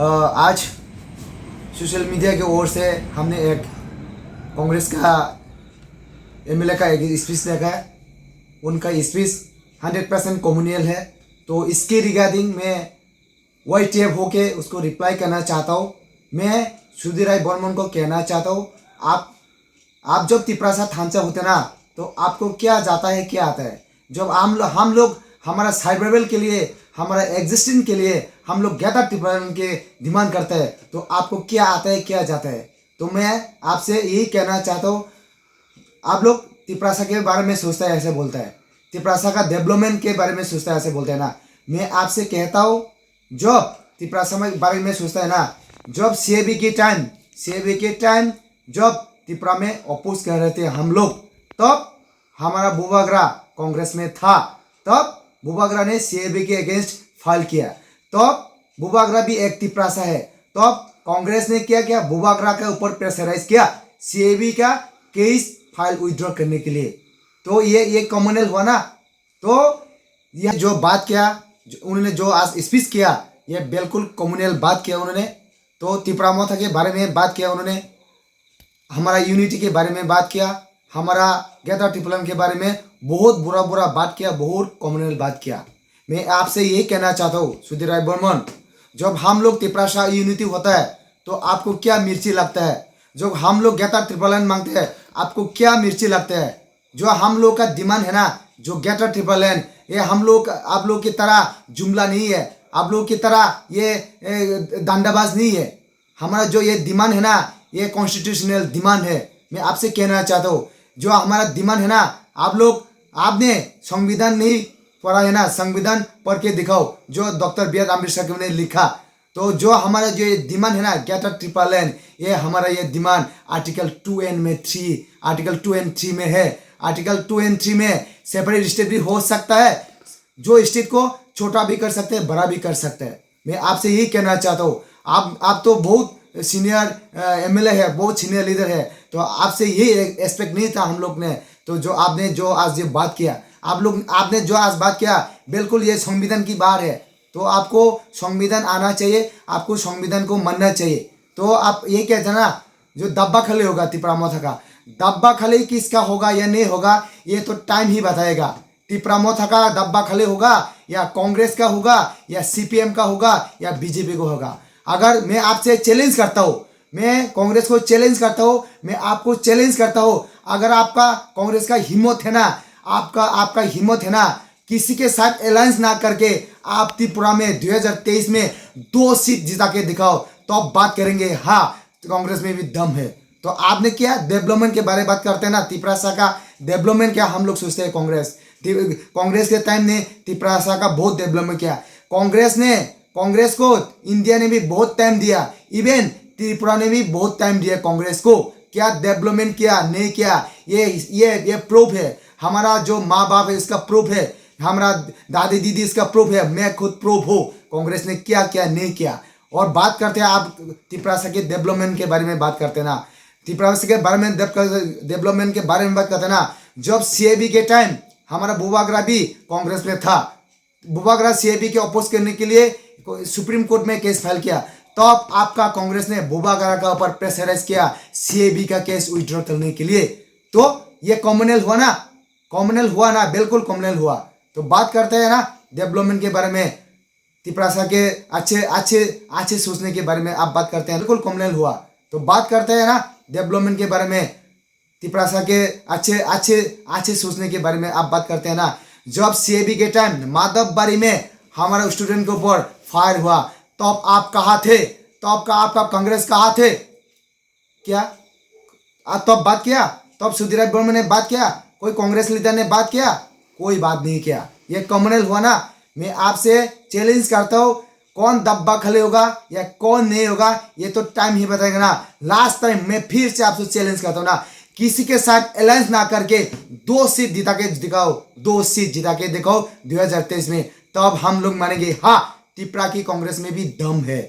आज social media की ओर से हमने एक कांग्रेस का एमएलए का एक स्पीच देखा है। उनका स्पीच 100% कम्युनल है। तो इसके रिगार्डिंग मैं वाई टेप होके उसको रिप्लाई करना चाहता हूँ। मैं सुधीर राय बर्मन को कहना चाहता हूँ, आप जब तिपरासा थांचा होते ना तो आपको क्या जाता है क्या आता है। जब हम लोग हमारा सर्वाइवल के लिए, हमारा एग्जिस्टिंग के लिए हम लोग गैदर तिपरासन के डिमांड करते हैं, तो आपको क्या आता है क्या जाता है। तो मैं आपसे यही कहना चाहता हूँ, आप लोग तिपरासा के बारे में सोचता है ऐसे बोलता है, तिपरासा का डेवलपमेंट के बारे में सोचता है ऐसे बोलते हैं ना। मैं आपसे कहता हूँ, जब तिपरासा के बारे में सोचता है ना, जब सीएबी के टाइम जब त्रिपुरा में अपोज कर रहे थे हम लोग, तब हमारा बुबागरा कांग्रेस में था। तब बुबागरा ने सीएबी के अगेंस्ट फाइल किया। तब बुबागरा भी एक तिपरासा है। तब कांग्रेस ने क्या किया, बुबागरा के ऊपर प्रेशराइज किया सीएबी का केस फाइल विड्रॉ करने के लिए। तो ये कम्युनल हुआ ना। तो ये जो बात किया उन्होंने, जो आज स्पीच किया, ये बिल्कुल कम्युनल बात किया उन्होंने। तो त्रिपुरा मोथा के बारे में बात किया उन्होंने, हमारा यूनिटी के बारे में बात किया, हमारा गैदर ट्रिपलम के बारे में बहुत बुरा बात किया, बहुत कम्युनल बात किया। मैं आपसे यही कहना चाहता हूँ सुधीर राय बर्मन, जब हम लोग तिपरासा यूनिटी होता है तो आपको क्या मिर्ची लगता है। जब हम लोग गैदर ट्रिपलन मांगते हैं आपको क्या मिर्ची लगता है। जो हम लोग का डिमांड है ना, जो गैदर ट्रिपलन, ये हम लोग आप लोग की तरह जुमला नहीं है, आप लोग की तरह ये दांडाबाज नहीं है। हमारा जो ये डिमांड है ना, ये कॉन्स्टिट्यूशनल डिमांड है। मैं आपसे कहना चाहता हूँ, जो हमारा डिमांड है ना, आपने संविधान नहीं पढ़ा है ना, संविधान पढ़ के दिखाओ जो डॉक्टर बी आर अम्बेडकर ने लिखा। तो जो हमारा जो ये डिमांड है ना गैदर ट्रिपलन, ये हमारा ये डिमांड आर्टिकल 2 and 3 में है। आर्टिकल 2 and 3 में सेपरेट स्टेट भी हो सकता है, जो स्टेट को छोटा भी कर सकते हैं, बड़ा भी कर सकते हैं। मैं आपसे यही कहना चाहता हूँ, आप तो बहुत सीनियर एमएलए है, बहुत सीनियर लीडर है, तो आपसे ये एक्सपेक्ट नहीं था हम लोग ने। तो जो आपने जो आज ये बात किया, आपने जो आज बात किया, बिल्कुल ये संविधान की बात है। तो आपको संविधान आना चाहिए, आपको संविधान को मानना चाहिए। तो आप ये कहते हैं ना, जो दब्बा खले होगा त्रिपुरा मोथा का, दब्बा खले किसका होगा या नहीं होगा ये तो टाइम ही बताएगा। त्रिपुरा मोथा का दब्बा खले होगा या कांग्रेस का होगा या सीपीएम का होगा या बीजेपी को होगा। अगर मैं आपसे चैलेंज करता हूँ, मैं कांग्रेस को चैलेंज करता हूँ, मैं आपको चैलेंज करता हूँ, अगर आपका कांग्रेस का हिम्मत है ना, आपका हिम्मत है ना, किसी के साथ अलायंस ना करके आप त्रिपुरा में 2023 में 2 सीट जिता के दिखाओ, तो आप बात करेंगे हाँ कांग्रेस में भी दम है। तो आपने क्या डेवलपमेंट के बारे में बात करते हैं ना, त्रिपुरा का डेवलपमेंट क्या हम लोग सोचते हैं। कांग्रेस के टाइम ने त्रिपुरा का बहुत डेवलपमेंट किया। कांग्रेस को इंडिया ने भी बहुत टाइम दिया, इवन त्रिपुरा ने भी बहुत टाइम दिया कांग्रेस को। क्या डेवलपमेंट किया नहीं किया, ये प्रूफ है। हमारा जो माँ बाप है इसका प्रूफ है, हमारा दादी दीदी इसका प्रूफ है, मैं खुद प्रूफ हूँ कांग्रेस ने क्या क्या नहीं किया। और बात करते हैं आप त्रिपुरा के डेवलपमेंट के बारे में बात करते हैं ना, त्रिपुरा के बारे में डेवलपमेंट के बारे में बात करते हैं ना। जब सीएबी के टाइम हमारा बुबागरा भी कांग्रेस में था, बुबागरा सीएबी के अपोज करने के लिए सुप्रीम कोर्ट में केस फाइल किया, तो आपका कांग्रेस ने बुबागरा का ऊपर प्रेशराइज किया सीएबी का केस विड्रॉ करने के लिए। तो ये कम्युनल हुआ ना, बिल्कुल कम्युनल हुआ। तो बात करते हैं ना डेवलपमेंट के बारे में, त्रिपुरा के अच्छे सोचने के बारे में आप बात करते हैं, बिल्कुल कम्युनल हुआ। तो बात करते हैं ना डेवलपमेंट के बारे में, त्रिपुरा के अच्छे सोचने के बारे में आप बात करते हैं ना। जब सीएबी के टाइम माधवबाड़ी में हमारा स्टूडेंट के ऊपर फायर हुआ, तब आप कहाँ थे, तब आपका कांग्रेस कहाँ थे क्या। तब बात किया, तब सुधीर राय बर्मन ने बात किया, कोई कांग्रेस लीडर ने बात किया, कोई बात नहीं किया। ये कम्युनल हुआ ना। मैं आपसे चैलेंज करता हूँ, कौन दब्बा खले होगा या कौन नहीं होगा ये तो टाइम ही बताएगा ना। लास्ट टाइम मैं फिर से आपसे चैलेंज करता हूँ ना, किसी के साथ अलायंस ना करके 2 सीट जिता के दिखाओ, 2 सीट जिता के दिखाओ 2023 में, तब हम लोग मानेंगे हाँ त्रिपुरा की कांग्रेस में भी दम है।